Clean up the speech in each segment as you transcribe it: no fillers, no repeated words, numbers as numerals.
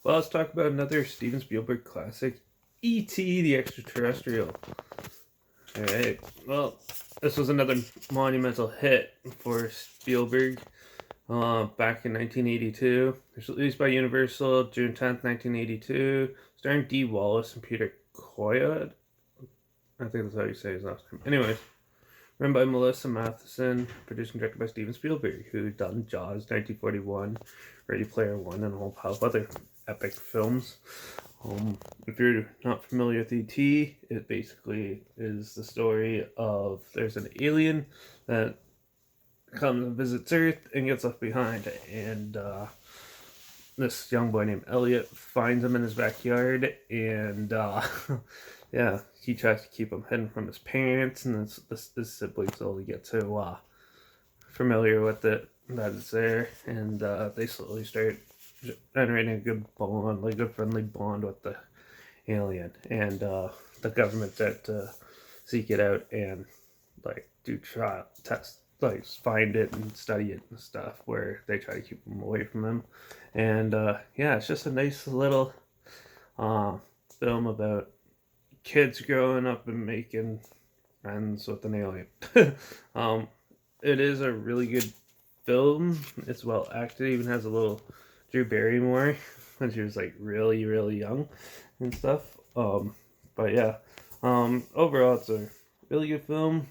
Well, let's talk about another Steven Spielberg classic, E.T. the Extraterrestrial. Alright, well, this was another monumental hit for Spielberg back in 1982. It was released by Universal June 10th, 1982, starring Dee Wallace and Peter Coyote. I think that's how you say his last name. Anyways, written by Melissa Matheson, produced and directed by Steven Spielberg, who done Jaws 1941, Ready Player One, and a whole pile of other epic films. If you're not familiar with E.T., it basically is the story of there's an alien that comes and visits Earth and gets left behind, and this young boy named Elliot finds him in his backyard, and yeah, he tries to keep him hidden from his parents, and his siblings slowly get so familiar with it that it's there, and they slowly start generating a good bond, like a friendly bond with the alien, and the government that seek it out and like do trial test, like find it and study it and stuff, where they try to keep them away from him, and yeah, it's just a nice little film about kids growing up and making friends with an alien. It is a really good film. It's well acted. It even has a little Drew Barrymore when she was like really, really young and stuff. But yeah, overall, it's a really good film.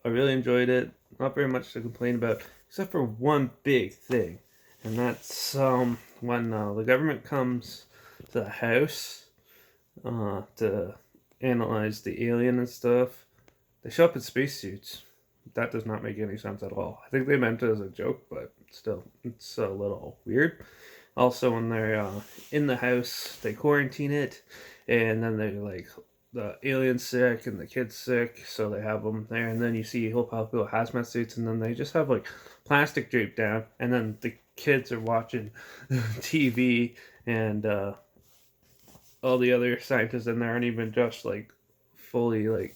I really enjoyed it. Not very much to complain about, except for one big thing, and that's when the government comes to the house to analyze the alien and stuff. They show up in spacesuits. That does not make any sense at all. I think they meant it as a joke, but still, it's a little weird. Also, when they're in the house, they quarantine it, and then they're like, the alien's sick and the kid's sick, so they have them there, and then you see a whole pile of people with hazmat suits, and then they just have like plastic draped down, and then the kids are watching TV, and all the other scientists in there aren't even just like fully like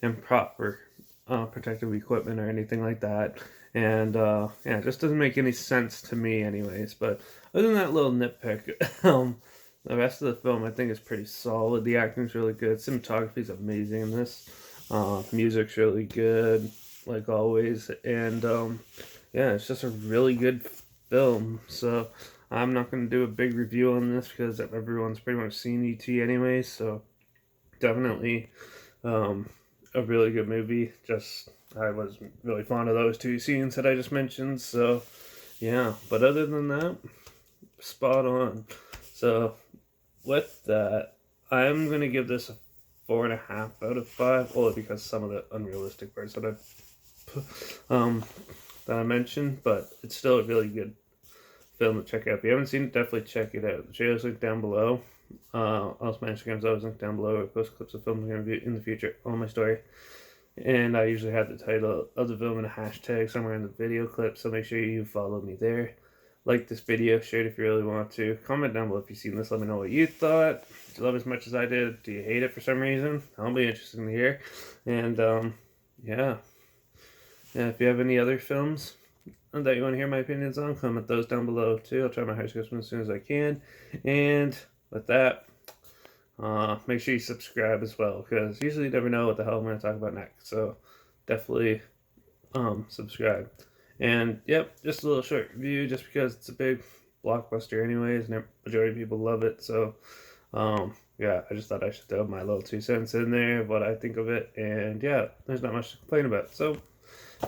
improper protective equipment or anything like that. And yeah, it just doesn't make any sense to me, anyways. But other than that little nitpick, the rest of the film I think is pretty solid. The acting's really good. Cinematography's amazing in this. Music's really good, like always. And yeah, it's just a really good film. So I'm not going to do a big review on this because everyone's pretty much seen E.T. anyways. So definitely a really good movie. Just I was really fond of those two scenes that I just mentioned. So yeah, but other than that, spot on. So with that, I'm gonna give this a 4.5 out of 5, only because some of the unrealistic parts that I mentioned, but it's still a really good film to check out. If you haven't seen it, definitely check it out. The trailer's linked down below. Also, my Instagram's always linked down below. I post clips of films I'm going to review in the future on my story. And I usually have the title of the film and a hashtag somewhere in the video clip, so make sure you follow me there. Like this video, share it if you really want to. Comment down below if you've seen this, let me know what you thought. Did you love it as much as I did? Do you hate it for some reason? I'll be interested to hear. And yeah. And if you have any other films that you want to hear my opinions on, comment those down below too. I'll try my hardest as soon as I can. And with that, make sure you subscribe as well, because usually you never know what the hell I'm going to talk about next. So definitely subscribe. And yep, just a little short review, just because it's a big blockbuster anyways, and the majority of people love it. So yeah, I just thought I should throw my little 2 cents in there of what I think of it. And yeah, there's not much to complain about. So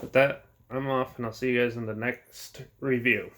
with that, I'm off, and I'll see you guys in the next review.